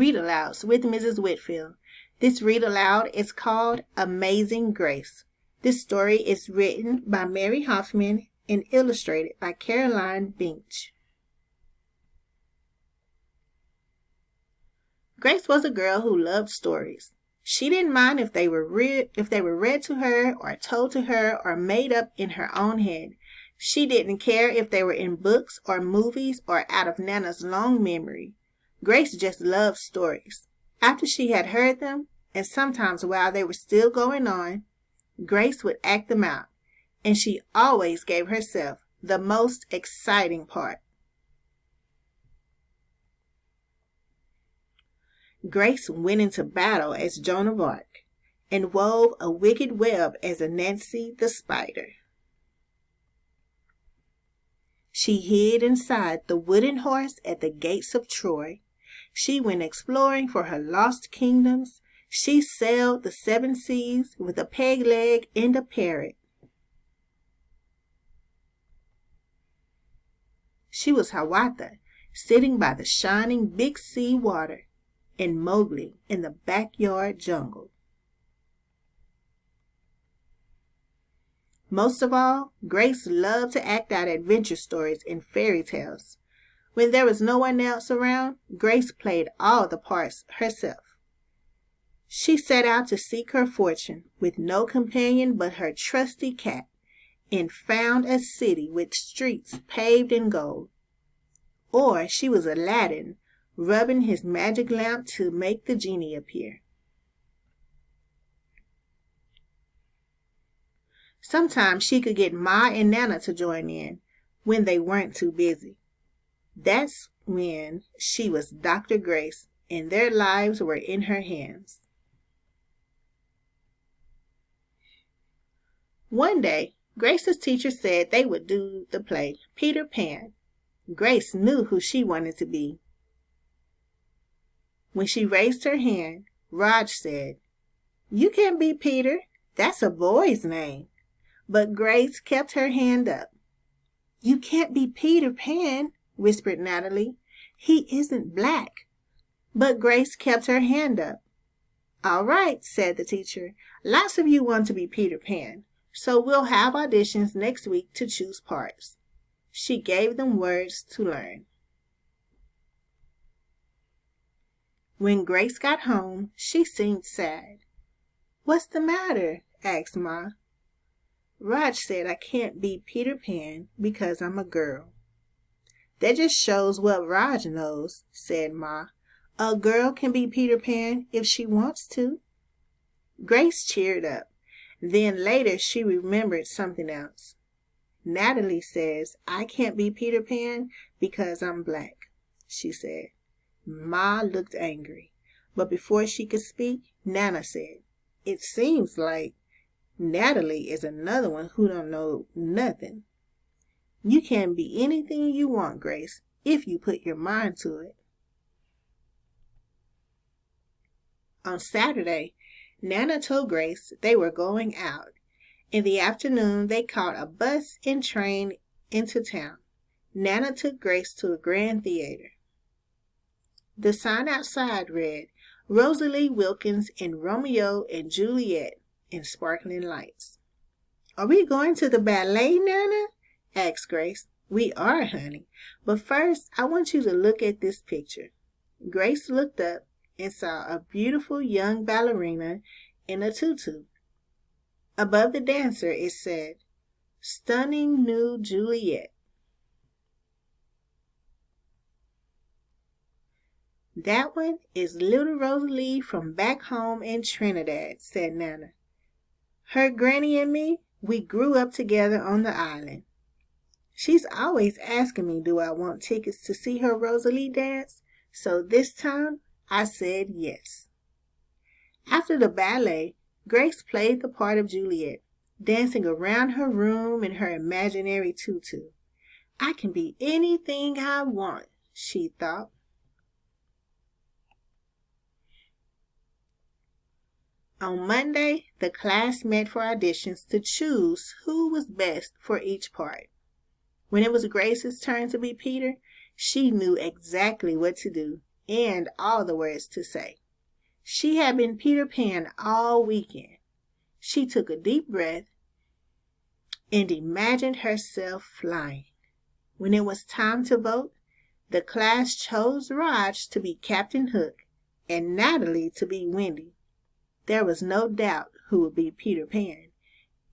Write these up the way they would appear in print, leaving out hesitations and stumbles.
Read Alouds with Mrs. Whitfield. This Read Aloud is called Amazing Grace. This story is written by Mary Hoffman and illustrated by Caroline Binch. Grace was a girl who loved stories. She didn't mind if they were read to her or told to her or made up in her own head. She didn't care if they were in books or movies or out of Nana's long memory. Grace just loved stories. After she had heard them, and sometimes while they were still going on, Grace would act them out, and she always gave herself the most exciting part. Grace went into battle as Joan of Arc, and wove a wicked web as Anansi the spider. She hid inside the wooden horse at the gates of Troy. She went exploring for her lost kingdoms. She sailed the 7 seas with a peg leg and a parrot. She was Hiawatha, sitting by the shining big sea water, and Mowgli in the backyard jungle. Most of all, Grace loved to act out adventure stories and fairy tales. When there was no one else around, Grace played all the parts herself. She set out to seek her fortune with no companion but her trusty cat, and found a city with streets paved in gold. Or she was Aladdin, rubbing his magic lamp to make the genie appear. Sometimes she could get Ma and Nana to join in when they weren't too busy. That's when she was Dr. Grace, and their lives were in her hands. One day, Grace's teacher said they would do the play Peter Pan. Grace knew who she wanted to be. When she raised her hand, Raj said, "You can't be Peter. That's a boy's name." But Grace kept her hand up. "You can't be Peter Pan," whispered Natalie. "He isn't black." But Grace kept her hand up. "All right," said the teacher. "Lots of you want to be Peter Pan, so we'll have auditions next week to choose parts." She gave them words to learn. When Grace got home, she seemed sad. "What's the matter?" asked Ma. "Raj said I can't be Peter Pan because I'm a girl." "That just shows what Raj knows," said Ma. "A girl can be Peter Pan if she wants to." Grace cheered up. Then later she remembered something else. "Natalie says I can't be Peter Pan because I'm black," she said. Ma looked angry, but before she could speak, Nana said, "It seems like Natalie is another one who don't know nothing. You can be anything you want, Grace, if you put your mind to it." On Saturday, Nana told Grace they were going out. In the afternoon, they caught a bus and train into town. Nana took Grace to a grand theater. The sign outside read, "Rosalie Wilkins in Romeo and Juliet," in sparkling lights. "Are we going to the ballet, Nana?" asked Grace. "We are, honey. But first, I want you to look at this picture." Grace looked up and saw a beautiful young ballerina in a tutu. Above the dancer it said, "Stunning new Juliet." "That one is little Rosalie from back home in Trinidad," said Nana. "Her granny and me, we grew up together on the island. She's always asking me do I want tickets to see her Rosalie dance, so this time I said yes." After the ballet, Grace played the part of Juliet, dancing around her room in her imaginary tutu. "I can be anything I want," she thought. On Monday, the class met for auditions to choose who was best for each part. When it was Grace's turn to be Peter, she knew exactly what to do and all the words to say. She had been Peter Pan all weekend. She took a deep breath and imagined herself flying. When it was time to vote, the class chose Raj to be Captain Hook and Natalie to be Wendy. There was no doubt who would be Peter Pan.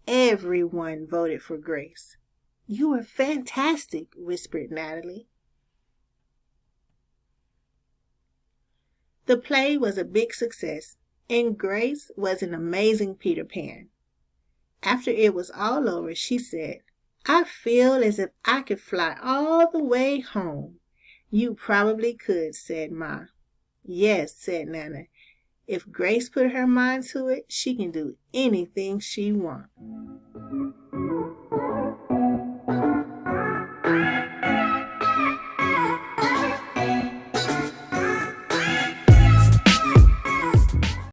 Everyone voted for Grace. "You were fantastic," whispered Natalie. The play was a big success, and Grace was an amazing Peter Pan. After it was all over, she said, "I feel as if I could fly all the way home." "You probably could," said Ma. "Yes," said Nana. "If Grace put her mind to it, she can do anything she wants."